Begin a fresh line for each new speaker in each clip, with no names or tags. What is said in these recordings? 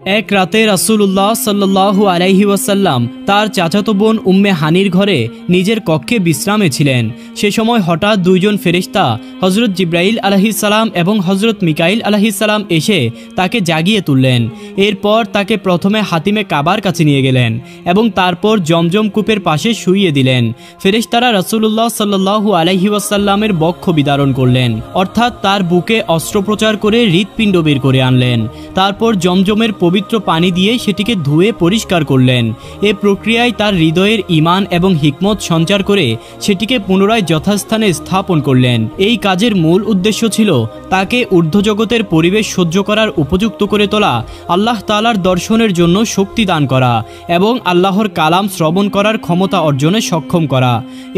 এক রাতে রাসূলুল্লাহ সাল্লাল্লাহু আলাইহি ওয়াসাল্লাম তার চাচাতো বোন উম্মে হানির ঘরে নিজের কক্ষে বিশ্রামে ছিলেন। সে সময় হঠাৎ দুইজন ফেরেশতা হযরত জিবরাইল আলাইহিস সালাম এবং হযরত মিকাইল আলাইহিস সালাম এসে তাকে জাগিয়ে তুললেন। এরপর তাকে প্রথমে হাতিমে কাবার কাছে নিয়ে গেলেন এবং তারপর জমজম কূপের পাশে শুইয়ে দিলেন। ফেরেশতারা রাসূলুল্লাহ সাল্লাল্লাহু আলাইহি ওয়াসাল্লামের বক্ষ বিদারণ করলেন, অর্থাৎ তার বুকে অস্ত্রোপচার করে হৃৎপিণ্ড বের করে আনলেন। তারপর জমজমের পবিত্র পানি দিয়ে সেটিকে ধুয়ে পরিষ্কার করলেন। এ প্রক্রিয়ায় তার হৃদয়ের ঈমান এবং হিকমত সঞ্চার করে সেটিকে পুনরায় যথাস্থানে স্থাপন করলেন। এই কাজের মূল উদ্দেশ্য ছিল তাকে ঊর্ধ্বজগতের পরিবেশ সহ্য করার উপযুক্ত করে তোলা, আল্লাহ তাআলার দর্শনের জন্য শক্তি দান করা এবং আল্লাহর কালাম শ্রবণ করার ক্ষমতা অর্জনে সক্ষম করা।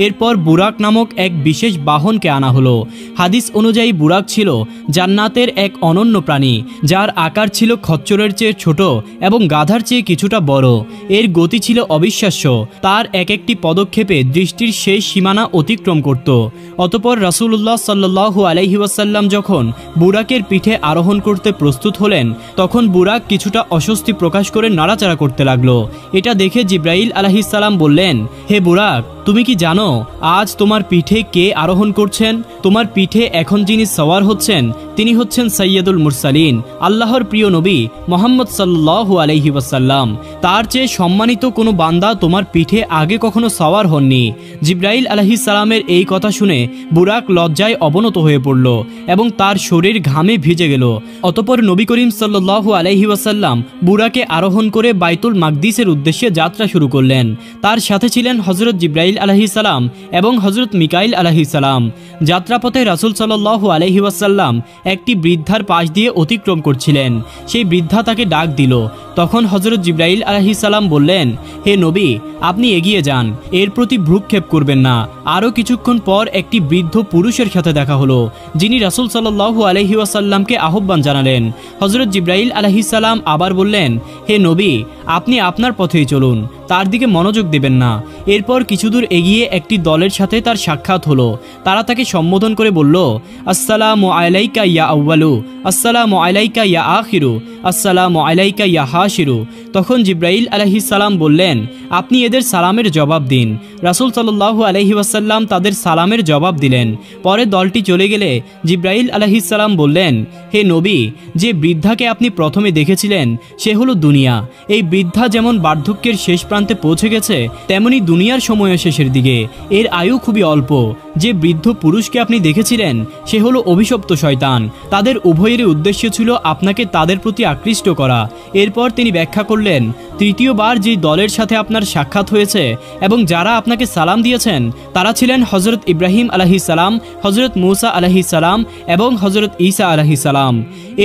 এরপর বুরাক নামক এক বিশেষ বাহনকে আনা হলো। হাদিস অনুযায়ী বুরাক ছিল জান্নাতের এক অনন্য প্রাণী, যার আকার ছিল খচ্চরের চেয়ে ছোট এবং গাধার চেয়ে কিছুটা বড়। এর গতি ছিল অবিশ্বাস্য। তার এক একটি পদক্ষেপে দৃষ্টির শেষ সীমানা অতিক্রম করত। অতঃপর রাসূলুল্লাহ সাল্লাল্লাহু আলাইহি ওয়াসাল্লাম যখন বুরাকের পিঠে আরোহণ করতে প্রস্তুত হলেন, তখন বুরাক কিছুটা অস্বস্তি প্রকাশ করে নাড়াচাড়া করতে লাগলো। এটা দেখে জিবরাইল আলাইহিস সালাম বললেন, হে বুরাক, তুমি কি জানো আজ তোমার পিঠে কে আরোহণ করছেন? তোমার পিঠে এখন যিনি সওয়ার হচ্ছেন তিনি হচ্ছেন সাইয়্যিদুল মুরসালিন, আল্লাহর প্রিয় নবী মুহাম্মদ সাল্লাল্লাহু আলাইহি ওয়াসাল্লাম। তার চেয়ে সম্মানিত কোনো বান্দা তোমার পিঠে আগে কখনো সওয়ার হননি। জিবরাইল আলাইহিস সালামের এই কথা শুনে বুরাক লজ্জায় অবনত হয়ে পড়ল এবং তার শরীর ঘামে ভিজে গেল। অতঃপর নবী করিম সাল্লাল্লাহু আলাইহি ওয়াসাল্লাম বুরাকে আরোহণ করে বাইতুল মাকদিসের উদ্দেশ্যে যাত্রা শুরু করলেন। তার সাথে ছিলেন হযরত জিবরাইল আলাইহিস সালাম এবং হযরত মিকাইল আলাইহিস সালাম। যাত্রাপথে রাসূল সাল্লাল্লাহু আলাইহি ওয়াসাল্লাম একটি বৃদ্ধার পাশ দিয়ে অতিক্রম করছিলেন। সেই বৃদ্ধা তাকে ডাক দিল। তখন হযরত জিবরাইল আলাইহিস সালাম বললেন, হে নবী, আপনি এগিয়ে যান, এর প্রতি ভ্রুক্ষেপ করবেন না। আরও কিছুক্ষণ পর একটি বৃদ্ধ পুরুষের সাথে দেখা হলো, যিনি রাসূল সাল্লাল্লাহু আলাইহি ওয়াসাল্লামকে আহ্বান জানালেন। হযরত জিবরাইল আলাইহিস সালাম আবার বললেন, হে নবী, আপনি আপনার পথেই চলুন, তার দিকে মনোযোগ দেবেন না। এরপর কিছুদূর এগিয়ে একটি দলের সাথে তার সাক্ষাৎ হলো। তারা তাকে সম্বোধন করে বলল, আসসালামু আলাইকা ইয়া আউয়ালু, আসসালামু আলাইকা ইয়া আখিরু, আসসালামু আলাইকা ইয়া হাশিরু। তখন জিবরাইল আলাইহিস সালাম বললেন, আপনি এদের সালামের জবাব দিন। রাসূল সাল্লাল্লাহু আলাইহি ওয়াসাল্লাম তাদের সালামের জবাব দিলেন। পরে দলটি চলে গেলে জিবরাইল আলাইহিস সালাম বললেন, হে নবী, যে বৃদ্ধাকে আপনি প্রথমে দেখেছিলেন সে হলো দুনিয়া। এই বৃদ্ধা যেমন বার্ধক্যের শেষ প্রান্তে পৌঁছে গেছে, তেমনি দুনিয়ার সময় শেষের দিকে। এর আয়ু খুবই অল্প। যে বৃদ্ধ পুরুষকে আপনি দেখেছিলেন সে হলো অভিশপ্ত শয়তান। তাদের উভয়েরই উদ্দেশ্য ছিল আপনাকে তাদের প্রতি আকৃষ্ট করা। এরপর তিনি ব্যাখ্যা করলেন, তৃতীয়বার যে দলের সাথে আপনার সাক্ষাৎ হয়েছে এবং যারা আপনাকে সালাম দিয়েছেন তারা ছিলেন হযরত ইব্রাহিম আলাইহিস সালাম, হযরত মূসা আলাইহিস সালাম এবং হযরত ঈসা আলাইহিস সালাম।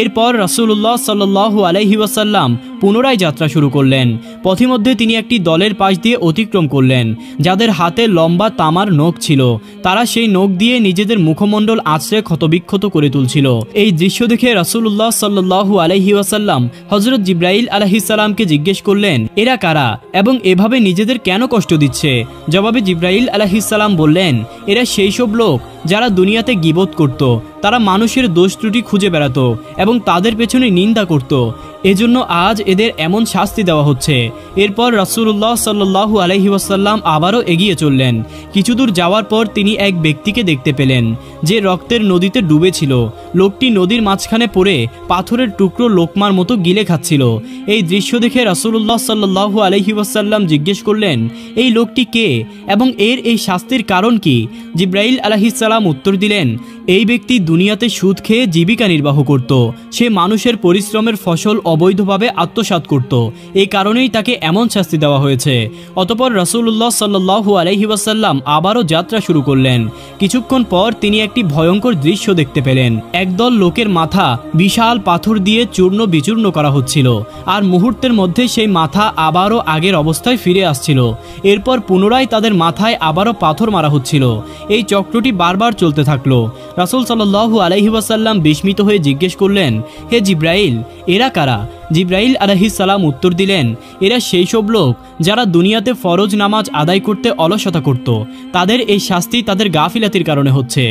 এরপর রাসূলুল্লাহ সাল্লাল্লাহু আলাইহি ওয়াসাল্লাম পুনরায় যাত্রা শুরু করলেন। পথিমধ্যে তিনি একটি দলের পাশ দিয়ে অতিক্রম করলেন, যাদের হাতে লম্বা তামার নখ ছিল। তারা সেই নখ দিয়ে নিজেদের মুখমণ্ডল আঁচড়ে ক্ষতবিক্ষত করে তুলছিল। এই দৃশ্য দেখে রাসূলুল্লাহ সাল্লাল্লাহু আলাইহি ওয়াসাল্লাম হযরত জিবরাইল আলাইহিস সালামকে জিজ্ঞেস করলেন, এরা কারা এবং এভাবে নিজেদের কেন কষ্ট দিচ্ছে? জবাবে জিবরাইল আলাইহিস সালাম বললেন, এরা সেই সব লোক যারা দুনিয়াতে গীবত করত। তারা মানুষের দোষ ত্রুটি খুঁজে বেড়াতো এবং তাদের পেছনে নিন্দা করত। এজন্য আজ এদের এমন শাস্তি দেওয়া হচ্ছে। এরপর রাসূলুল্লাহ সাল্লাল্লাহু আলাইহি ওয়াসাল্লাম আবারও এগিয়ে চললেন। কিছুদূর যাওয়ার পর তিনি এক ব্যক্তিকে দেখতে পেলেন, যে রক্তের নদীতে ডুবেছিল। লোকটি নদীর মাঝখানে পড়ে পাথরের টুকরো লোকমার মতো গিলে খাচ্ছিল। এই দৃশ্য দেখে রাসূলুল্লাহ সাল্লাল্লাহু আলাইহি ওয়াসাল্লাম জিজ্ঞেস করলেন, এই লোকটি কে এবং এর এই শাস্তির কারণ কি? জিবরাইল আলাইহিস সালাম উত্তর দিলেন, এই ব্যক্তি দুনিয়াতে সুদ খেয়ে জীবিকা নির্বাহ করত। সে মানুষের পরিশ্রমের ফসল অবৈধভাবে আত্মসাৎ করত। এই কারণেই তাকে এমন শাস্তি দেওয়া হয়েছে। অতঃপর রাসূলুল্লাহ সাল্লাল্লাহু আলাইহি ওয়াসাল্লাম আবারও যাত্রা শুরু করলেন। কিছুক্ষণ পর তিনি একটি ভয়ঙ্কর দৃশ্য দেখতে পেলেন। একদল লোকের মাথা বিশাল পাথর দিয়ে চূর্ণ বিচূর্ণ করা হচ্ছিল, আর মুহূর্তের মধ্যে সেই মাথা আবারও আগের অবস্থায় ফিরে আসছিল। এরপর পুনরায় তাদের মাথায় আবারও পাথর মারা হচ্ছিল। এই চক্রটি বারবার চলতে থাকলো। রাসূল সাল্লাল্লাহু আলাইহি ওয়াসাল্লাম বিস্মিত হয়ে জিজ্ঞেস করলেন, হে জিবরাইল, এরা কারা? জিব্রাইল আলাইহিস সালাম উত্তর দিলেন, এরা সেই সব লোক যারা দুনিয়াতে ফরজ নামাজ আদায় করতে অলসতা করত, তাদের এই শাস্তি তাদের গাফিলাতির কারণে হচ্ছে।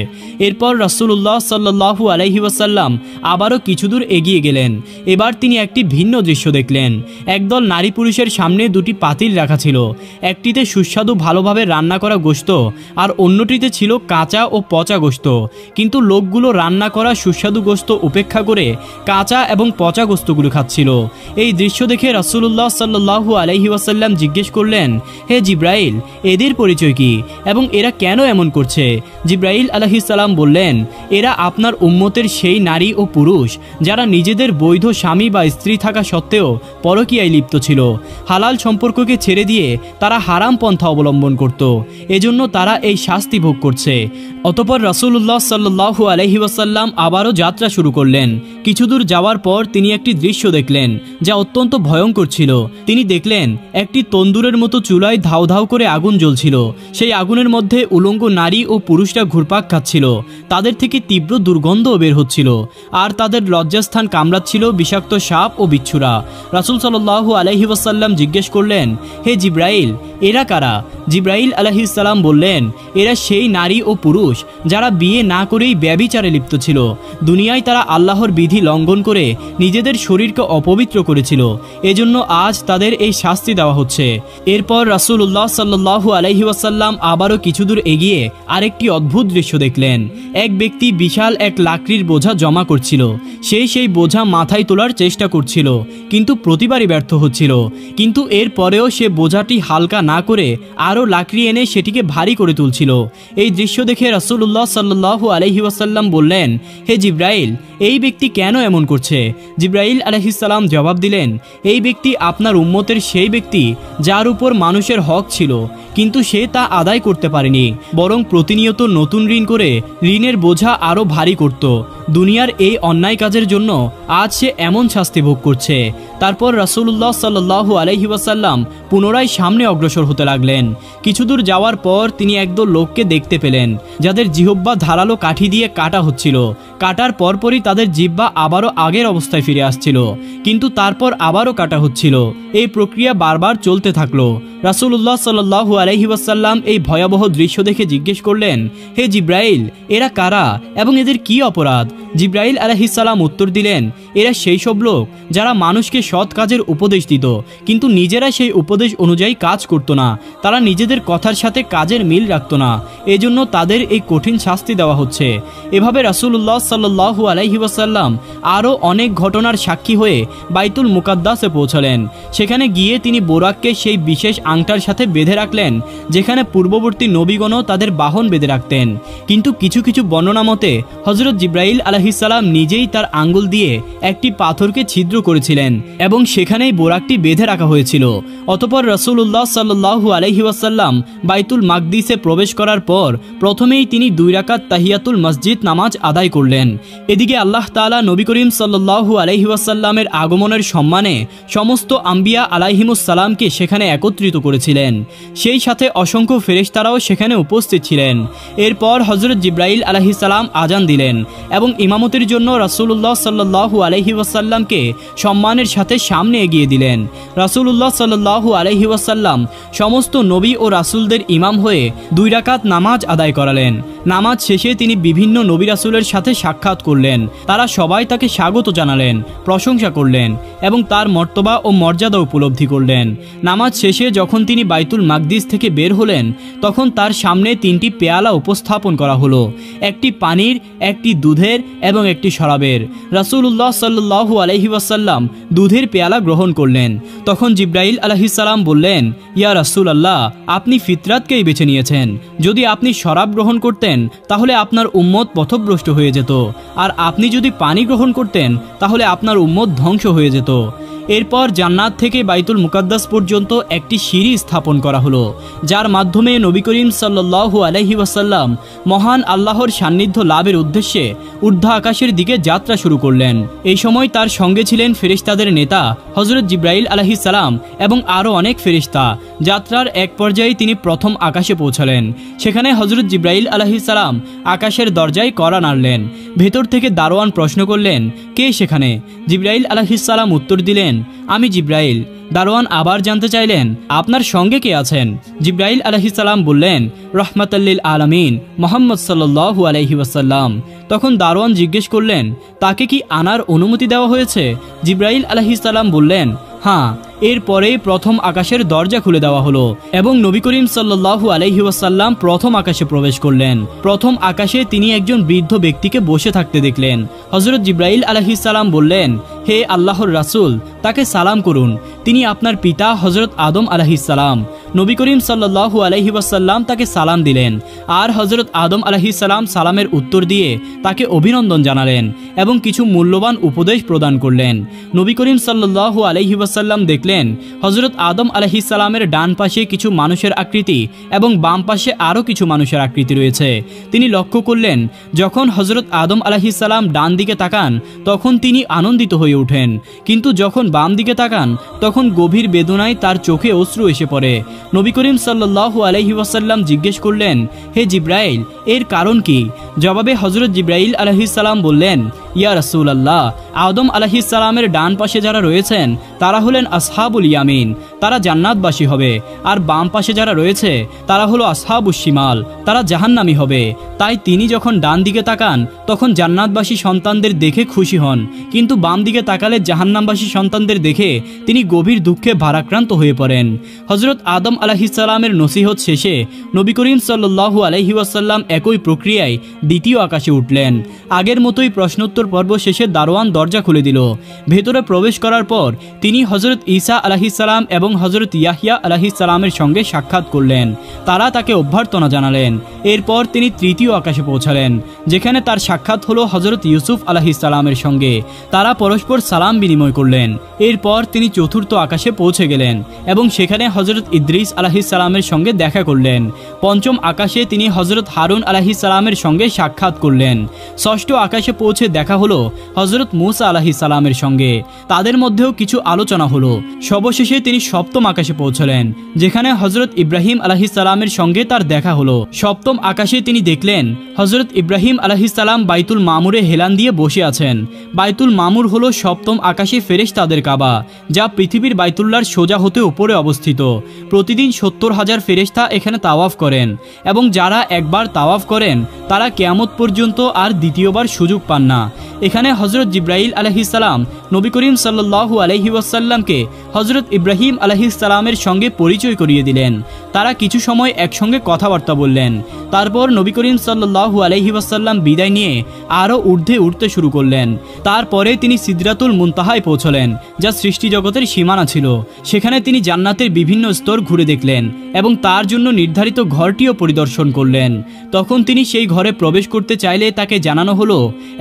এরপর রাসূলুল্লাহ সাল্লাল্লাহু আলাইহি ওয়াসাল্লাম আবারও কিছুদূর এগিয়ে গেলেন। এবার তিনি একটি ভিন্ন দৃশ্য দেখলেন। একদল নারী পুরুষের সামনে দুটি পাতিল রাখা ছিল। একটিতে সুস্বাদু ভালোভাবে রান্না করা গোশত আর অন্যটিতে ছিল কাঁচা ও পচা গোশত। কিন্তু লোকগুলো রান্না করা সুস্বাদু গোশত উপেক্ষা করে কাঁচা এবং পচা গোশতগুলো খাচ্ছিল। এই দৃশ্য দেখে রাসূলুল্লাহ সাল্লাল্লাহু আলাইহি ওয়াসাল্লাম জিজ্ঞেস করলেন, হে জিব্রাইল, এদের পরিচয় কি এবং এরা কেন এমন করছে? জিব্রাইল আলাইহিস সালাম বললেন, এরা আপনার উম্মতের সেই নারী ও পুরুষ যারা নিজেদের বৈধ স্বামী বা স্ত্রী থাকা সত্ত্বেও পরকীয়ায় লিপ্ত ছিল। হালাল সম্পর্ককে ছেড়ে দিয়ে তারা হারাম পন্থা অবলম্বন করত, এজন্য তারা এই শাস্তি ভোগ করছে। অতঃপর রাসূলুল্লাহ সাল্লাল্লাহু আলাইহি ওয়াসাল্লাম আবারও যাত্রা শুরু করলেন। কিছুদূর যাওয়ার পর তিনি একটি দৃশ্য দেখলেন যা অত্যন্ত ভয়ঙ্কর ছিল। তিনি দেখলেন একটি তন্দুরের মতো চুলায় ধাউ ধাউ করে আগুন জ্বলছিল। সেই আগুনের মধ্যে উলঙ্গ নারী ও পুরুষরা ঘুরপাক খাচ্ছিল। তাদের থেকে তীব্র দুর্গন্ধও বের হচ্ছিল আর তাদের লজ্জাস্থান কামড়াচ্ছিল বিষাক্ত সাপ ও বিচ্ছুরা। রাসূল সাল্লাল্লাহু আলাইহি ওয়াসাল্লাম জিজ্ঞেস করলেন, হে জিব্রাইল, এরা কারা? জিব্রাইল আলাইহিস সালাম বললেন, এরা সেই নারী ও পুরুষ যারা বিয়ে না করেই ব্যভিচারে লিপ্ত ছিল। দুনিয়ায় তারা আল্লাহর বিধি লঙ্ঘন করে নিজেদের শরীরকে অপবিত্র করেছিল, এজন্য আজ তাদের এই শাস্তি দেওয়া হচ্ছে। এরপর রাসূলুল্লাহ সাল্লাল্লাহু আলাইহি ওয়াসাল্লাম আবারও কিছুদূর এগিয়ে আরেকটি অদ্ভুত দৃশ্য দেখলেন। এক ব্যক্তি বিশাল এক লাকড়ির বোঝা জমা করছিল। সেই বোঝা মাথায় তোলার চেষ্টা করছিল, কিন্তু প্রতিবারই ব্যর্থ হচ্ছিল। কিন্তু এরপরেও সে বোঝাটি হালকা না করে আরও লাকড়ি এনে সেটিকে ভারী করে তুলছিল। এই দৃশ্য দেখে রাসূলুল্লাহ সাল্লাল্লাহু আলাইহি ওয়াসাল্লাম বললেন, হে জিব্রাইল, এই ব্যক্তি কেন এমন করছে? জিব্রাইল আলাইহিস সালাম জবাব দিলেন, এই ব্যক্তি আপনার উম্মতের সেই ব্যক্তি যার উপর মানুষের হক ছিল, কিন্তু সে তা আদায় করতে পারেনি, বরং প্রতিনিয়ত নতুন ঋণ করে ঋণের বোঝা আরও ভারী করত। দুনিয়ার এই অন্যায় কাজের জন্য আজ সে এমন শাস্তি ভোগ করছে। তারপর রাসূলুল্লাহ সাল্লাল্লাহু আলাইহি ওয়াসাল্লাম পুনরায় সামনে অগ্রসর হতে লাগলেন। কিছুদূর যাওয়ার পর তিনি একদল লোককে দেখতে পেলেন যাদের জিহ্বা ধারালো কাঠি দিয়ে কাটা হচ্ছিল। কাটার পরপরই তাদের জিহ্বা আবারও আগের অবস্থায় ফিরে আসছিল, কিন্তু তারপর আবারও কাটা হচ্ছিল। এই প্রক্রিয়া বারবার চলতে থাকলো। রাসূলুল্লাহ সাল্লাল্লাহু আলাইহি ওয়াসাল্লাম এই ভয়াবহ দৃশ্য দেখে জিজ্ঞেস করলেন, হে জিব্রাইল, এরা কারা এবং এদের কি অপরাধ? জিব্রাইল আলাইহিস সালাম উত্তর দিলেন, এরা সেই সব লোক যারা মানুষকে সৎ কাজের উপদেশ দিত, কিন্তু নিজেরা সেই উপদেশ অনুযায়ী কাজ করত না। তারা নিজেদের কথার সাথে কাজের মিল রাখত না, এজন্য তাদের এই কঠিন শাস্তি দেওয়া হচ্ছে। এভাবে রাসূলুল্লাহ সাল্লাল্লাহু আলাইহি ওয়াসাল্লাম আরও অনেক ঘটনার সাক্ষী হয়ে বাইতুল মুকাদ্দাসে পৌঁছলেন। সেখানে গিয়ে তিনি বোরাককে সেই বিশেষ আংটার সাথে বেঁধে রাখলেন যেখানে পূর্ববর্তী নবীগণও তাদের বাহন বেঁধে রাখতেন। কিন্তু কিছু কিছু বর্ণনা মতে হযরত জিব্রাইল আলাইহিস সালাম নিজেই তার আঙ্গুল দিয়ে একটি পাথরকে ছিদ্র করেছিলেন এবং সেখানেই বোরাকটি বেঁধে রাখা হয়েছিল। অতঃপর রাসূলুল্লাহ সাল্লাল্লাহু আলাইহি ওয়াসাল্লাম বাইতুল মাকদিসে প্রবেশ করার পর প্রথমেই তিনি 2 রাকাত তাহিয়াতুল মসজিদ নামাজ আদায় করলেন। এদিকে আল্লাহ তাআলা নবী করিম সাল্লাল্লাহু আলাইহি ওয়াসাল্লামের আগমনের সম্মানে সমস্ত আম্বিয়া আলাইহিমুস সালামকে সেখানে একত্রিত করেছিলেন। সেই সাথে অসংখ্য ফেরেশতারাও সেখানে উপস্থিত ছিলেন। এরপর হযরত জিব্রাইল আলাইহিস সালাম আজান দিলেন এবং ইমামতের জন্য রাসূলুল্লাহ সাল্লাল্লাহু আলাইহি ওয়াসাল্লামকে সম্মানের সাথে সামনে এগিয়ে দিলেন। রাসূলুল্লাহ সাল্লাল্লাহু আলাইহি ওয়াসাল্লাম সমস্ত নবী ও রাসূলদের ইমাম হয়ে 2 রাকাত নামাজ আদায় করালেন। নামাজ শেষে তিনি বিভিন্ন নবী রাসূলের সাথে সাক্ষাৎ করলেন। তারা সবাই তাকে স্বাগত জানালেন, প্রশংসা করলেন এবং তার মর্তবা ও মর্যাদা উপলব্ধি করলেন। নামাজ শেষে যখন তিনি বাইতুল মাকদিস থেকে বের হলেন তখন তার সামনে 3টি পেয়ালা উপস্থাপন করা হলো, একটি পানির, একটি দুধের এবং একটি শরাবের। রাসূলুল্লাহ সাল্লাল্লাহু আলাইহি ওয়াসাল্লাম দুধের পেয়ালা গ্রহণ করলেন। তখন জিব্রাইল আলাইহিস সালাম বললেন, ইয়া রাসূলুল্লাহ, আপনি ফিতরাতকেই বেছে নিয়েছেন। যদি আপনি শরাব গ্রহণ করতেন তাহলে আপনার উম্মত পথভ্রষ্ট হয়ে যেত, আর আপনি যদি পানি গ্রহণ করতেন তাহলে আপনার উম্মত ধ্বংস হয়ে যেত। এরপর জান্নাত থেকে বাইতুল মুকাদ্দাস পর্যন্ত একটি সিঁড়ি স্থাপন করা হলো, যার মাধ্যমে নবী করিম সাল্লাল্লাহু আলাইহি ওয়াসাল্লাম মহান আল্লাহর সান্নিধ্য লাভের উদ্দেশ্যে ঊর্ধ্ব আকাশের দিকে যাত্রা শুরু করলেন। এই সময় তার সঙ্গে ছিলেন ফেরেশতাদের নেতা হযরত জিব্রাইল আলাইহিস সালাম এবং আরও অনেক ফেরেশতা। যাত্রার এক পর্যায়ে তিনি প্রথম আকাশে পৌঁছালেন। সেখানে হযরত জিব্রাইল আলাইহিস সালাম আকাশের দরজায় কড়া নাড়লেন। ভেতর থেকে দারোয়ান প্রশ্ন করলেন, কে সেখানে? জিব্রাইল আলাইহিস সালাম উত্তর দিলেন, আমি জিব্রাইল। দারোয়ান আবার জানতে চাইলেন, আপনার সঙ্গে কে আছেন? জিব্রাইল আলাইহিস সালাম বললেন, রহমাতাল্লিল আলামিন মুহাম্মদ সাল্লাল্লাহু আলাইহি ওয়াসাল্লাম। তখন দারোয়ান জিজ্ঞেস করলেন, তাকে কি আনার অনুমতি দেওয়া হয়েছে? জিব্রাইল আলাইহিস সালাম বললেন, হ্যাঁ। এরপরেই প্রথম আকাশের দরজা খুলে দেওয়া হলো এবং নবী করিম সাল্লাল্লাহু আলাইহি ওয়াসাল্লাম প্রথম আকাশে প্রবেশ করলেন। প্রথম আকাশে তিনি একজন বৃদ্ধ ব্যক্তিকে বসে থাকতে দেখলেন। হযরত জিব্রাইল আলাইহিস সালাম বললেন, হে আল্লাহর রাসূল, তাকে সালাম করুন, তিনি আপনার পিতা হযরত আদম আলাইহিস সালাম। নবী করিম সাল্লাল্লাহু আলাইহি ওয়াসাল্লাম তাকে সালাম দিলেন আর হযরত আদম আলাইহিস সালাম সালামের উত্তর দিয়ে তাকে অভিনন্দন জানালেন এবং কিছু মূল্যবান উপদেশ প্রদান করলেন। নবী করিম সাল্লাল্লাহু আলাইহি ওয়াসাল্লাম দেখলেন হযরত আদম আলাইহিস সালামের ডান পাশে কিছু মানুষের আকৃতি এবং বাম পাশে আরও কিছু মানুষের আকৃতি রয়েছে। তিনি লক্ষ্য করলেন যখন হযরত আদম আলাইহিস সালাম ডান দিকে তাকান তখন তিনি আনন্দিত হয়ে ওঠেন, কিন্তু যখন বাম দিকে তাকান তখন গভীর বেদনায় তার চোখে অশ্রু এসে পড়ে। নবী করিম সাল্লাল্লাহু আলাইহি ওয়াসাল্লাম জিজ্ঞেস করলেন, হে জিব্রাইল, এর কারণ কি? জবাবে হযরত জিব্রাইল আলাইহিস সালাম বললেন, ইয়া রাসূলুল্লাহ, আদম আলাইহিস সালামের ডান পাশে যারা রয়েছেন তারা হলেন আসহাবুল ইয়ামিন, তারা জান্নাতবাসী হবে, আর বাম পাশে যারা রয়েছে তারা হলো আসহাবুশ শিমাল, তারা জাহান্নামী হবে। তাই তিনি যখন ডান দিকে তাকান তখন জান্নাতবাসী সন্তানদের দেখে খুশি হন, কিন্তু বাম দিকে তাকালে জাহান্নামবাসী সন্তানদের দেখে তিনি গভীর দুঃখে ভারাক্রান্ত হয়ে পড়েন। হযরত আদম আলাইহিস সালামের নসিহত শেষে নবী করিম সাল্লাল্লাহু আলাইহি ওয়াসাল্লাম একই প্রক্রিয়ায় দ্বিতীয় আকাশে উঠলেন। আগের মতোই প্রশ্নোত্তর পর্ব শেষে দারোয়ান দরজা খুলে দিল। ভেতরে প্রবেশ করার পর তিনি হযরত ঈসা আলাইহিস সালাম এবং হযরত ইয়াহইয়া আলাইহিস সালামের সঙ্গে সাক্ষাৎ করলেন। তারা তাকে অভ্যর্থনা জানালেন। এরপর তিনি তৃতীয় আকাশে পৌঁছালেন, যেখানে তার সাক্ষাৎ হলো হযরত ইউসুফ আলাইহিস সালামের সঙ্গে। তারা পরস্পর সালাম বিনিময় করলেন। এরপর তিনি চতুর্থ আকাশে পৌঁছে গেলেন এবং সেখানে হযরত ইদ্রিস আলাইহিস সালামের সঙ্গে দেখা করলেন। পঞ্চম আকাশে তিনি হযরত হারুন আলাইহিস সালামের সঙ্গে সাক্ষাৎ করলেন। ষষ্ঠ আকাশে পৌঁছে দেখা হলো হযরত মূসা আলাইহিস সালামের সঙ্গে। তাদের মধ্যেও কিছু আলোচনা হলো। সবশেষে তিনি সপ্তম আকাশে পৌঁছলেন, যেখানে হযরত ইব্রাহিম আলাইহিস সালামের সঙ্গে তার দেখা হলো। সপ্তম আকাশে তিনি দেখলেন হযরত ইব্রাহিম আলাইহিস সালাম বাইতুল মামুরে হেলান দিয়ে বসে আছেন। বাইতুল মামুর হলো সপ্তম আকাশে ফেরেশতাদের কাবা, যা পৃথিবীর বাইতুল্লাহর সোজা হতে উপরে অবস্থিত। প্রতিদিন 70,000 ফেরেশতা এখানে তাওয়াফ করেন এবং যারা একবার তাওয়াফ করেন তারা কিয়ামত পর্যন্ত আর দ্বিতীয়বার সুযোগ পান না। এখানে হযরত জিব্রাইল আলাইহিস সালাম নবী করিম সাল্লাল্লাহু আলাইহি ওয়াসাল্লামকে হযরত ইব্রাহিম আলাইহিস সালামের সঙ্গে পরিচয় করিয়ে দিলেন। তারা কিছু সময় একসঙ্গে কথাবার্তা বললেন। তারপর নবী করিম সাল্লাল্লাহু আলাইহি ওয়াসাল্লাম বিদায় নিয়ে আরও ঊর্ধ্বে উঠতে শুরু করলেন। তারপরে তিনি সিদরাতুল মুনতাহায় পৌঁছলেন, যা সৃষ্টি জগতের সীমানা ছিল। সেখানে তিনি জান্নাতের বিভিন্ন স্তর ঘুরে দেখলেন এবং তার জন্য নির্ধারিত ঘরটিও পরিদর্শন করলেন। তখন তিনি সেই ঘরে প্রবেশ করতে চাইলে তাকে জানানো হলো,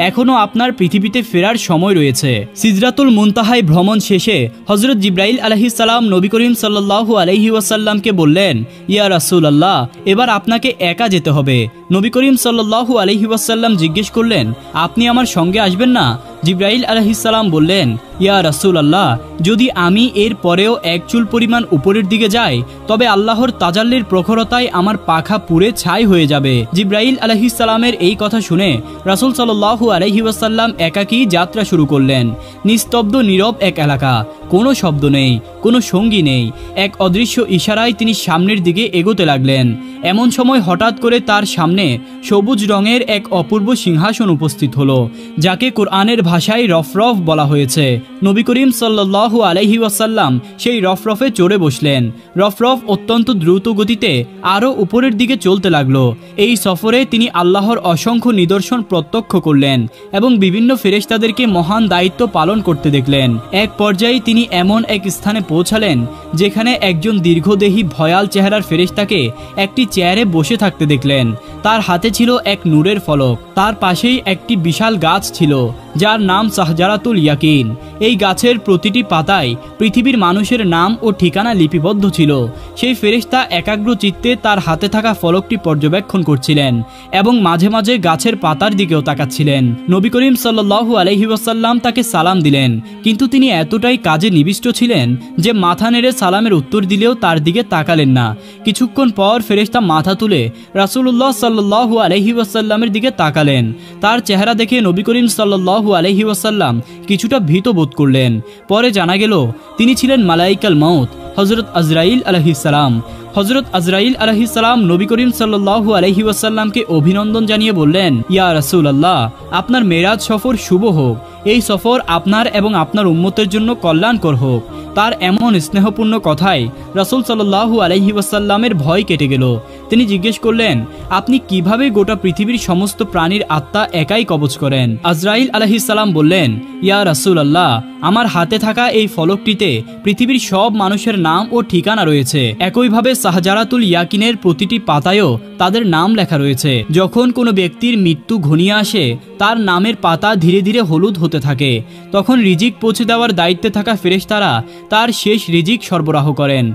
এখনও আপনার পৃথিবীতে ফেরার সময় রয়েছে। সিদরাতুল মুনতাহায় ভ্রমণ শেষে হযরত জিব্রাইল আলাইহিস সালাম নবী করিম সাল্লাল্লাহু আলাইহি ওয়াসাল্লামকে বললেন, ইয়া রাসূলুল্লাহ, এবার আপনাকে একা যেতে হবে। নবী করিম সাল্লাল্লাহু আলাইহি ওয়াসাল্লাম জিজ্ঞেস করলেন, আপনি আমার সঙ্গে আসবেন না? জিব্রাইল আলাইহিস সালাম বললেন, ইয়া রাসূলুল্লাহ, যদি আমি এর পরেও এক চুল পরিমাণ উপরের দিকে যাই তবে আল্লাহর তাজাল্লির প্রখরতায় আমার পাখা পুড়ে ছাই হয়ে যাবে। জিব্রাইল আলাইহিস সালামের এই কথা শুনে রাসূল সাল্লাল্লাহু আলাইহি ওয়াসাল্লাম একাকী যাত্রা শুরু করলেন। নিস্তব্ধ নীরব এক এলাকা, কোনো শব্দ নেই, কোনো সঙ্গী নেই। এক অদৃশ্য ইশারায় তিনি সামনের দিকে এগোতে লাগলেন। এমন সময় হঠাৎ করে তার সামনে সবুজ রঙের এক অপূর্ব সিংহাসন উপস্থিত হলো, যাকে কোরআনের ভাষায় রফরফ বলা হয়েছে। নবী করিম সাল্লাল্লাহু আলাইহি ওয়াসাল্লাম সেই রফরফে চড়ে বসলেন। রফরফ অত্যন্ত দ্রুত গতিতে আরও উপরের দিকে চলতে লাগলো। এই সফরে তিনি আল্লাহর অসংখ্য নিদর্শন প্রত্যক্ষ করলেন এবং বিভিন্ন ফেরেশতাদেরকে মহান দায়িত্ব পালন করতে দেখলেন। এক পর্যায়ে তিনি এমন এক স্থানে পৌঁছালেন যেখানে একজন দীর্ঘদেহী ভয়াল চেহারার ফেরেশতাকে একটি চেয়ারে বসে থাকতে দেখলেন। তার হাতে ছিল এক নূরের ফলক। তার পাশেই একটি বিশাল গাছ ছিল, যার নাম শাহজারাতুল ইয়াকিন। এই গাছের প্রতিটি পাতায় পৃথিবীর মানুষের নাম ও ঠিকানা লিপিবদ্ধ ছিল। সেই ফেরেশতা একাগ্র চিত্তে তার হাতে থাকা ফলকটি পর্যবেক্ষণ করছিলেন এবং মাঝে মাঝে গাছের পাতার দিকেও তাকাচ্ছিলেন। নবী করিম সাল্লাল্লাহু আলাইহি ওয়াসাল্লাম তাকে সালাম দিলেন, কিন্তু তিনি এতটাই কাজে নিবিষ্ট ছিলেন যে মাথা নেড়ে সালামের উত্তর দিলেও তার দিকে তাকালেন না। কিছুক্ষণ পর ফেরেশতা মাথা তুলে রাসূলুল্লাহ সাল্লাল্লাহু আলাইহি ওয়াসাল্লামের দিকে তাকালেন। তার চেহারা দেখে নবী করিম সাল্লাল্লাহু আলাইহি ওয়াসাল্লাম কিছুটা ভীত বোধ করলেন। পরে জানা গেল তিনি ছিলেন মালাইকাল মাউত হযরত আজরাইল আলাইহিস সালাম। হযরত আজরাইল আলাইহিস সালাম নবী করিম সাল্লাল্লাহু আলাইহি ওয়াসাল্লামকে অভিনন্দন জানিয়ে বললেন, ইয়া রাসূলুল্লাহ, আপনার মেরাজ সফর শুভ হোক। এই সফর আপনার এবং আপনার উম্মতের জন্য কল্যাণকর হোক। তার এমন স্নেহপূর্ণ কথায় রাসূল সাল্লাল্লাহু আলাইহি ওয়াসাল্লামের ভয় কেটে গেল। তিনি জিজ্ঞেস করলেন, আপনি কিভাবে গোটা পৃথিবীর সমস্ত প্রাণীর আত্মা একাই কবজ করেন? আজরাইল আলাইহিস সালাম বললেন, ইয়া রাসূলুল্লাহ, আমার হাতে থাকা এই ফলকটিতে পৃথিবীর সব মানুষের নাম ও ঠিকানা রয়েছে। একইভাবে শাহজারাতুল ইয়াকিনের প্রতিটি পাতায়ও তাদের নাম লেখা রয়েছে। যখন কোনো ব্যক্তির মৃত্যু ঘনিয়ে আসে, তার নামের পাতা ধীরে ধীরে হলুদ হতে থাকে। তখন রিজিক পৌঁছে দেওয়ার দায়িত্বে থাকা ফেরেশতারা তার শেষ রিজিক সরবরাহ করেন।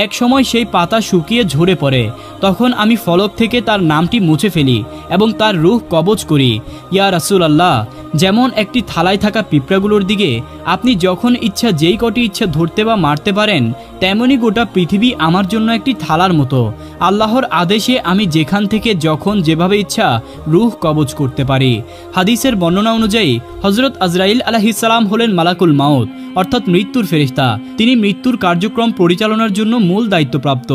এক সময় সেই পাতা শুকিয়ে ঝরে পড়ে। তখন আমি ফলক থেকে তার নামটি মুছে ফেলি এবং তার রূহ কবজ করি। ইয়া রাসূলুল্লাহ, যেমন একটি থালায় থাকা পিঁপড়াগুলোর দিকে আপনি যখন ইচ্ছা যেই কটি ইচ্ছা ধরতে বা মারতে পারেন, তেমনি গোটা পৃথিবী আমার জন্য একটি থালার মতো। আল্লাহর আদেশে আমি যেখান থেকে যখন যেভাবে ইচ্ছা রূহ কবজ করতে পারি। হাদিসের বর্ণনা অনুযায়ী হযরত আজরাইল আলাইহিস সালাম হলেন মালাকুল মাউত, অর্থাৎ মৃত্যুর ফেরেশতা। তিনি মৃত্যুর কার্যক্রম পরিচালনার জন্য মূল দায়িত্বপ্রাপ্ত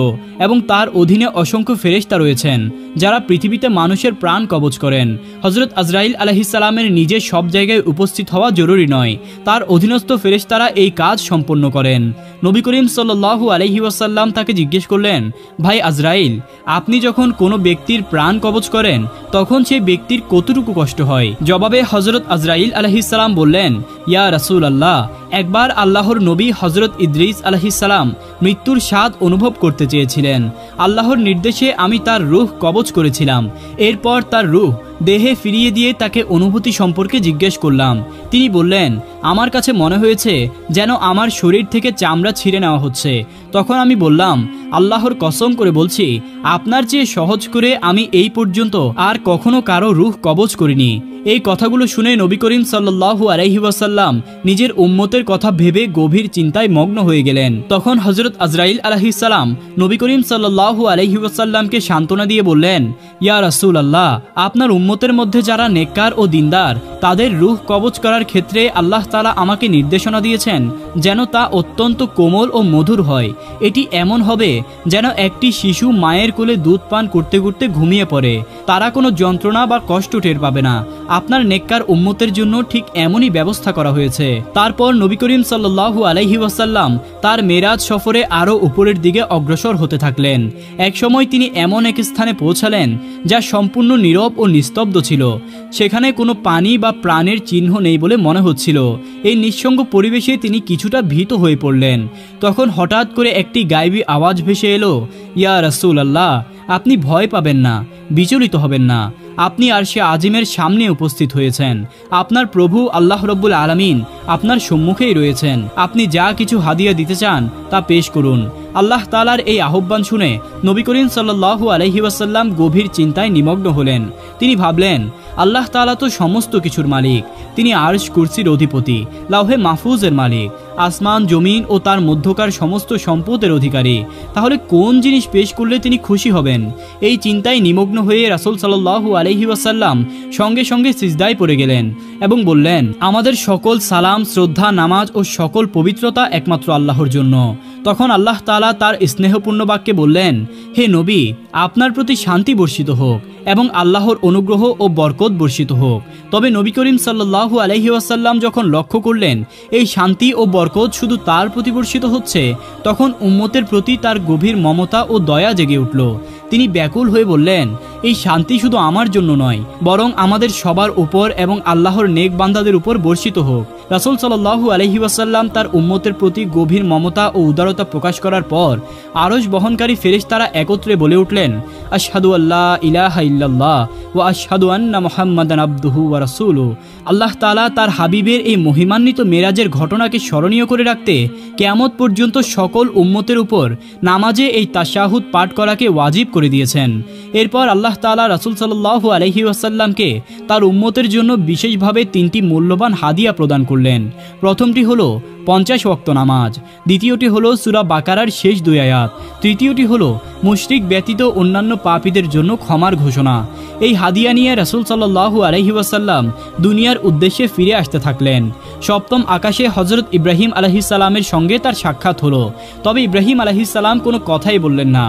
এবং তার অধীনে অসংখ্য ফেরেশতা রয়েছেন যারা পৃথিবীতে মানুষের প্রাণ কবজ করেন। হযরত আজরাইল আলাইহিস সালামের নিজে সব জায়গায় উপস্থিত হওয়া জরুরি নয়, তার অধীনস্থ ফেরেশতারা এই কাজ সম্পন্ন করেন। নবী করিম সাল্লাল্লাহু আলাইহি ওয়াসাল্লাম তাকে জিজ্ঞেস করলেন, ভাই আজরাইল, আপনি যখন কোনো ব্যক্তির প্রাণ কবজ করেন তখন সেই ব্যক্তির কতটুকু কষ্ট হয়? জবাবে হযরত আজরাইল আলাইহিস সালাম বললেন, ইয়া রাসূলুল্লাহ, একবার আল্লাহর নবী হযরত ইদ্রিস আলাইহিস সালাম মৃত্যুর স্বাদ অনুভব করতে চেয়েছিলেন। আল্লাহর নির্দেশে আমি তার রূহ কবজ করেছিলাম। এরপর তার রূহ দেহে ফিরিয়ে দিয়ে তাকে অনুভূতি সম্পর্কে জিজ্ঞেস করলাম। তিনি বললেন, আমার কাছে মনে হয়েছে যেন আমার শরীর থেকে চামড়া ছিঁড়ে নেওয়া হচ্ছে। তখন আমি বললাম, আল্লাহর কসম করে বলছি, আপনার চেয়ে সহজ করে আমি এই পর্যন্ত আর কখনো কারো রূহ কবজ করিনি। এই কথাগুলো শুনে নবী করিম সাল্লাল্লাহু আলাইহি ওয়াসাল্লাম নিজের উম্মতের কথা ভেবে গভীর চিন্তায় মগ্ন হয়ে গেলেন। তখন হযরত আজরাইল আলাইহিস সালাম নবী করিম সাল্লাল্লাহু আলাইহি ওয়াসাল্লামকে সান্ত্বনা দিয়ে বললেন, ইয়া রাসূলুল্লাহ, আপনার উম্মতের মধ্যে যারা নেককার ও দিনদার, তাদের রূহ কবজ করার ক্ষেত্রে আল্লাহ তাআলা আমাকে নির্দেশনা দিয়েছেন যেন তা অত্যন্ত কোমল ও মধুর হয়। এটি এমন হবে যেন একটি শিশু মায়ের কোলে দুধ পান করতে করতে ঘুমিয়ে পড়ে। তারা কোনো যন্ত্রণা বা কষ্ট টের পাবে না। আপনার নেককার উম্মতের জন্য ঠিক এমনই ব্যবস্থা করা হয়েছে। তারপর নবী করিম সাল্লাল্লাহু আলাইহি ওয়াসাল্লাম তার মেরাজ সফরে আরও উপরের দিকে অগ্রসর হতে থাকলেন। এক সময় তিনি এমন এক স্থানে পৌঁছালেন যা সম্পূর্ণ নীরব ও নিস্তব্ধ ছিল। সেখানে কোনো পানি বা প্রাণের চিহ্ন নেই বলে মনে হচ্ছিল। এই নিঃসঙ্গ পরিবেশে তিনি কিছুটা ভীত হয়ে পড়লেন। তখন হঠাৎ করে একটি গায়েবী আওয়াজ ভেসে এলো, ইয়া রাসূলুল্লাহ, আপনি ভয় পাবেন না, বিচলিত হবেন না। আপনি আরশে আজিমের সামনে উপস্থিত হয়েছেন। আপনার প্রভু আল্লাহ রব্বুল আলামিন আপনার সম্মুখেই রয়েছেন। আপনি যা কিছু হাদিয়া দিতে চান তা পেশ করুন। আল্লাহ তাআলার এই আহ্বান শুনে নবী করিম সাল্লাল্লাহু আলাইহি ওয়াসাল্লাম গভীর চিন্তায় নিমগ্ন হলেন। তিনি ভাবলেন, আল্লাহ তাআলা তো সমস্ত কিছুর মালিক। তিনি আরশ কুরসির অধিপতি, লাউহে মাহফুজের মালিক, আসমান জমিন ও তার মধ্যকার সমস্ত সম্পদের অধিকারী। তাহলে কোন জিনিস পেশ করলে তিনি খুশি হবেন? এই চিন্তায় নিমগ্ন হয়ে রাসূল সাল্লাল্লাহু আলাইহি ওয়াসাল্লাম সঙ্গে সঙ্গে সিজদায় পড়ে গেলেন এবং বললেন, আমাদের সকল সালাম, শ্রদ্ধা, নামাজ ও সকল পবিত্রতা একমাত্র আল্লাহর জন্য। তখন আল্লাহ তাআলা তার স্নেহপূর্ণ বাক্যে বললেন, হে নবী, আপনার প্রতি শান্তি বর্ষিত হোক এবং আল্লাহর অনুগ্রহ ও বরকত বর্ষিত হোক। তবে নবী করিম সাল্লাল্লাহু আলাইহি ওয়াসাল্লাম যখন লক্ষ্য করলেন এই শান্তি ও বরকত শুধু তার প্রতি বর্ষিত হচ্ছে, তখন উম্মতের প্রতি তার গভীর মমতা ও দয়া জেগে উঠল। তিনি ব্যাকুল হয়ে বললেন, এই শান্তি শুধু আমার জন্য নয়, বরং আমাদের সবার উপর এবং আল্লাহর নেক বান্দাদের উপর বর্ষিত হোক। রাসূল সাল্লাল্লাহু আলাইহি ওয়াসাল্লাম তার উম্মতের প্রতি গভীর মমতা ও উদারতা প্রকাশ করার পর আরশ বহনকারী ফেরেশতারা একত্রে বলে উঠলেন, আশহাদু আল্লা ইলাহা ইল্লাল্লাহ ওয়া আশহাদু আন্না মুহাম্মাদান আবদুহু ওয়া রাসূলুহু। আল্লাহ তাআলা তার হাবিবের এই মহিমান্বিত মেরাজের ঘটনাকে স্মরণীয় করে রাখতে কিয়ামত পর্যন্ত সকল উম্মতের উপর নামাজে এই তাশাহুদ পাঠ করাকে ওয়াজিব করে দিয়েছেন। এরপর আল্লাহ তাআলা রাসূল সাল্লাল্লাহু আলাইহি ওয়াসাল্লামকে তার উম্মতের জন্য বিশেষভাবে তিনটি মূল্যবান হাদিয়া প্রদান করলেন। প্রথমটি হলো 50 ওয়াক্ত নামাজ, দ্বিতীয়টি হলো সূরা বাকারার শেষ 2 আয়াত, তৃতীয়টি হলো মুশরিক ব্যতীত অন্যান্য পাপীদের জন্য ক্ষমার ঘোষণা। এই হাদিয়া নিয়ে রাসূল সাল্লাল্লাহু আলাইহি ওয়াসাল্লাম দুনিয়ার উদ্দেশ্যে ফিরে আসতে থাকলেন। সপ্তম আকাশে হযরত ইব্রাহিম আলাইহিস সালামের সঙ্গে তার সাক্ষাৎ হলো, তবে ইব্রাহিম আলাইহিস সালাম কোনো কথাই বললেন না।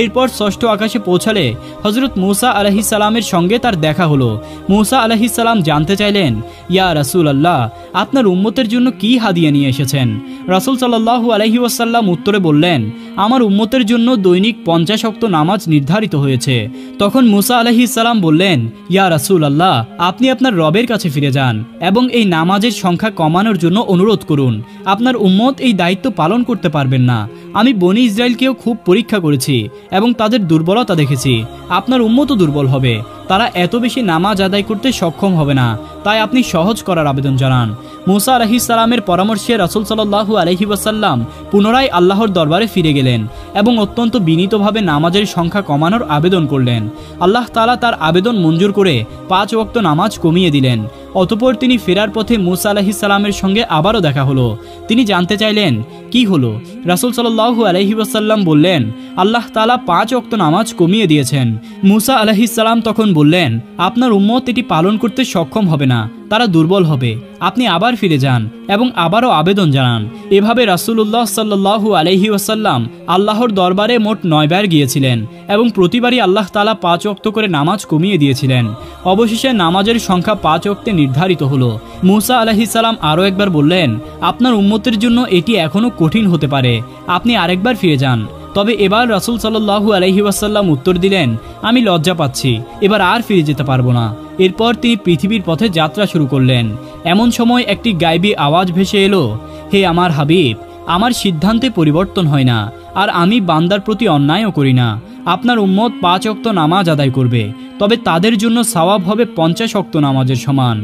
এরপর ষষ্ঠ আকাশে পৌঁছালে হযরত মূসা আলাইহিস সালামের সঙ্গে তার দেখা হলো। মূসা আলাইহিস সালাম জানতে চাইলেন, ইয়া রাসূলুল্লাহ, আপনার উম্মতের জন্য কি হাদিয়া নিয়ে এসেছেন? রাসূল সাল্লাল্লাহু আলাইহি ওয়াসাল্লাম উত্তরে বললেন, আমার উম্মতের জন্য দৈনিক 50 ওয়াক্ত নামাজ নির্ধারিত হয়েছে। তখন মূসা আলাইহিস সালাম বললেন, ইয়া রাসূলুল্লাহ, আপনি আপনার রবের কাছে ফিরে যান এবং এই নামাজের সংখ্যা কমানোর জন্য অনুরোধ করুন। আপনার উম্মত এই দায়িত্ব পালন করতে পারবেন না। আমি বনি ইসরায়েলকেও খুব পরীক্ষা করেছি এবং তাদের দুর্বলতা দেখেছি। আপনার উম্মতও দুর্বল হবে, তারা এত বেশি নামাজ আদায় করতে সক্ষম হবে না, তাই আপনি সহজ করার আবেদন জানান। মূসা আলাইহিস সালামের পরামর্শে রাসূল সাল্লাল্লাহু আলাইহি ওয়াসাল্লাম পুনরায় আল্লাহর দরবারে ফিরে গেলেন এবং অত্যন্ত বিনীতভাবে নামাজের সংখ্যা কমানোর আবেদন করলেন। আল্লাহ তাআলা তার আবেদন মঞ্জুর করে 5 ওয়াক্ত নামাজ কমিয়ে দিলেন। অতঃপর তিনি ফেরার পথে মূসা আলাইহিস সালামের সঙ্গে আবারও দেখা হলো। তিনি জানতে চাইলেন, কি হলো? রাসূল সাল্লাল্লাহু আলাইহি ওয়াসাল্লাম বললেন, আল্লাহ তাআলা 5 ওয়াক্ত নামাজ কমিয়ে দিয়েছেন। মূসা আলাইহিস সালাম তখন বললেন, আপনার উম্মত এটি পালন করতে সক্ষম হবে না, তারা দুর্বল হবে। আপনি আবার ফিরে যান এবং আবারও আবেদন জানান। এভাবে রাসূলুল্লাহ সাল্লাল্লাহু আলাইহি ওয়াসাল্লাম আল্লাহর দরবারে মোট 9 বার গিয়েছিলেন এবং প্রতিবারই আল্লাহ তাআলা 5 ওয়াক্ত করে নামাজ কমিয়ে দিয়েছিলেন। অবশেষে নামাজের সংখ্যা 5 ওয়াক্তে নির্ধারিত হলো। মূসা আলাইহিস সালাম আরও একবার বললেন, আপনার উম্মতের জন্য এটি এখনও কঠিন হতে পারে, আপনি আরেকবার ফিরে যান। তবে এবার রাসূল সাল্লাল্লাহু আলাইহি ওয়াসাল্লাম উত্তর দিলেন, আমি লজ্জা পাচ্ছি, এবার আর ফিরে যেতে পারবো না। এরপর তিনি পৃথিবীর পথে যাত্রা শুরু করলেন। এমন সময় একটি গায়বী আওয়াজ ভেসে এলো, হে আমার হাবিব, আমার সিদ্ধান্তে পরিবর্তন হয় না, আর আমি বান্দার প্রতি অন্যায়ও করি না। আপনার উম্মত 5 ওয়াক্ত নামাজ আদায় করবে, তবে তাদের জন্য সওয়াব হবে 50 ওয়াক্ত নামাজের সমান।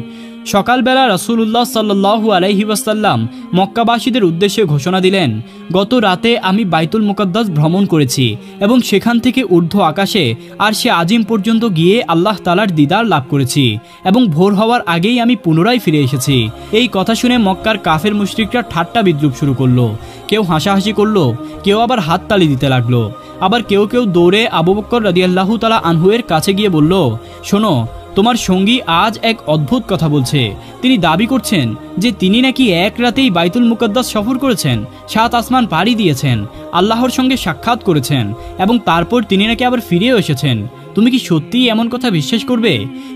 সকালবেলা রাসূলুল্লাহ সাল্লাল্লাহু আলাইহি ওয়াসাল্লাম মক্কাবাসীদের উদ্দেশ্যে ঘোষণা দিলেন, গত রাতে আমি বাইতুল মুকাদ্দাস ভ্রমণ করেছি এবং সেখান থেকে ঊর্ধ্ব আকাশে আরশে আজিম পর্যন্ত গিয়ে আল্লাহ তাআলার দিদার লাভ করেছি এবং ভোর হওয়ার আগেই আমি পুনরায় ফিরে এসেছি। এই কথা শুনে মক্কার কাফের মুশরিকরা ঠাট্টা বিদ্রুপ শুরু করলো। কেউ হাসাহাসি করলো, কেউ আবার হাততালি দিতে লাগলো। আবার কেউ কেউ দৌড়ে আবু বকর রাদিয়াল্লাহু তাআলা আনহু এর কাছে গিয়ে বলল, শোনো, তোমার সঙ্গী আজ এক অদ্ভুত কথা বলছে। তিনি দাবি করছেন যে তিনি নাকি এক রাতেই বাইতুল মুকাদ্দাস সফর করেছেন, 7 আসমান পাড়ি দিয়েছেন, আল্লাহর সঙ্গে সাক্ষাৎ করেছেন এবং তারপর তিনি নাকি আবার ফিরেও এসেছেন। তুমি কি সত্যিই এমন কথা বিশ্বাস করবে?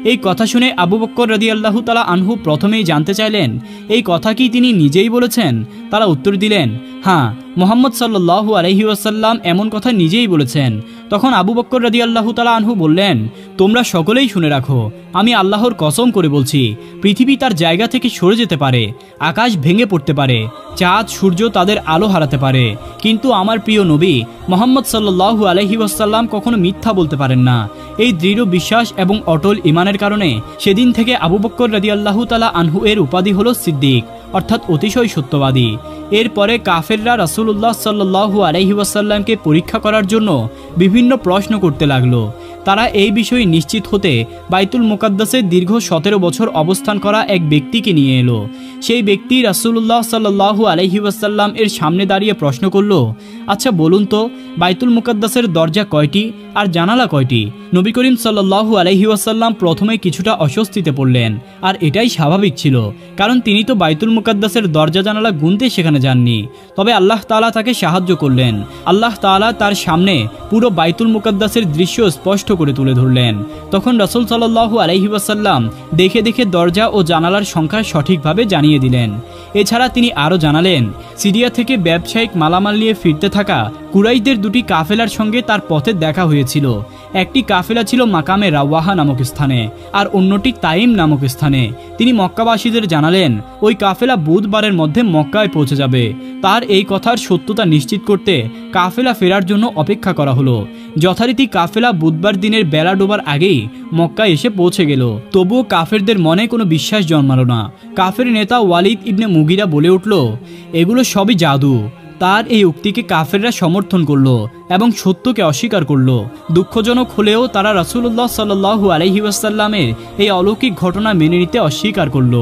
এই কথা শুনে আবু বকর রাদিয়াল্লাহু তাআলা আনহু প্রথমেই জানতে চাইলেন, এই কথা কি তিনি নিজেই বলেছেন? তারা উত্তর দিলেন, হ্যাঁ, মুহাম্মদ সাল্লাল্লাহু আলাইহি ওয়াসাল্লাম এমন কথা নিজেই বলেছেন। তখন আবু বকর রাদিয়াল্লাহু তাআলা আনহু বললেন, তোমরা সকলেই শুনে রাখো, আমি আল্লাহর কসম করে বলছি, পৃথিবী তার জায়গা থেকে সরে যেতে পারে, আকাশ ভেঙে পড়তে পারে, চাঁদ সূর্য তাদের আলো হারাতে পারে, কিন্তু আমার প্রিয় নবী মুহাম্মদ সাল্লাল্লাহু আলাইহি ওয়াসাল্লাম কখনো মিথ্যা বলতে পারেন না। এই দৃঢ় বিশ্বাস এবং অটল ঈমানের কারণে সেদিন থেকে আবু বকর রাদিয়াল্লাহু তাআলা আনহু এর উপাধি হলো সিদ্দিক, অর্থাৎ অতিশয় সত্যবাদী। এরপরে কাফেররা রাসূলুল্লাহ সাল্লাল্লাহু আলাইহি ওয়াসাল্লামকে পরীক্ষা করার জন্য বিভিন্ন প্রশ্ন করতে লাগলো। তারা এই বিষয়ে নিশ্চিত হতে বাইতুল মুকাদ্দাসে দীর্ঘ 17 বছর অবস্থান করা এক ব্যক্তিকে নিয়ে এলো। সেই ব্যক্তি রাসূলুল্লাহ সাল্লাল্লাহু আলাইহি ওয়াসাল্লাম এর সামনে দাঁড়িয়ে প্রশ্ন করলো, আচ্ছা বলুন তো, বাইতুল মুকাদ্দাসের দরজা কয়টি আর জানালা কয়টি? নবী করিম সাল্লাল্লাহু আলাইহি ওয়াসাল্লাম প্রথমে কিছুটা অস্বস্তিতে পড়লেন, আর এটাই স্বাভাবিক ছিল, কারণ তিনি তো বাইতুল মুকাদ্দাসের দরজা জানালা গুনতে সেখানে যাননি। তবে আল্লাহ তাআলা তাকে সাহায্য করলেন। আল্লাহ তাআলা তার সামনে পুরো বাইতুল মুকাদ্দাসের দৃশ্য স্পষ্ট করে তুলে ধরলেন। তখন রাসূল সাল্লাল্লাহু আলাইহি ওয়াসাল্লাম দেখে দেখে দরজা ও জানালার সংখ্যা সঠিকভাবে জানিয়ে দিলেন। এছাড়া তিনি আরও জানালেন, সিরিয়া থেকে ব্যবসায়িক মালামাল নিয়ে ফিরতে থাকা কুরাইশদের 2টি কাফেলার সঙ্গে তার পথে দেখা হয়েছিল। একটি কাফেলা ছিল মাকামে রাওয়াহা নামক স্থানে আর অন্যটি তাইম নামক স্থানে। তিনি মক্কাবাসীদের জানালেন, ওই কাফেলা বুধবারের মধ্যে মক্কায় পৌঁছে যাবে। তার এই কথার সত্যতা নিশ্চিত করতে কাফেলা ফেরার জন্য অপেক্ষা করা হলো। যথারীতি কাফেলা বুধবার দিনের বেলা ডোবার আগেই মক্কায় এসে পৌঁছে গেল। তবুও কাফেরদের মনে কোনো বিশ্বাস জন্মালো না। কাফের নেতা ওয়ালিদ ইবনে মুগিরা বলে উঠল, এগুলো সবই জাদু। তার এই উক্তিকে কাফেররা সমর্থন করল এবং সত্যকে অস্বীকার করল। দুঃখজনক হলেও তারা রাসূলুল্লাহ সাল্লাল্লাহু আলাইহি ওয়াসাল্লামের এই অলৌকিক ঘটনা মেনে নিতে অস্বীকার করল।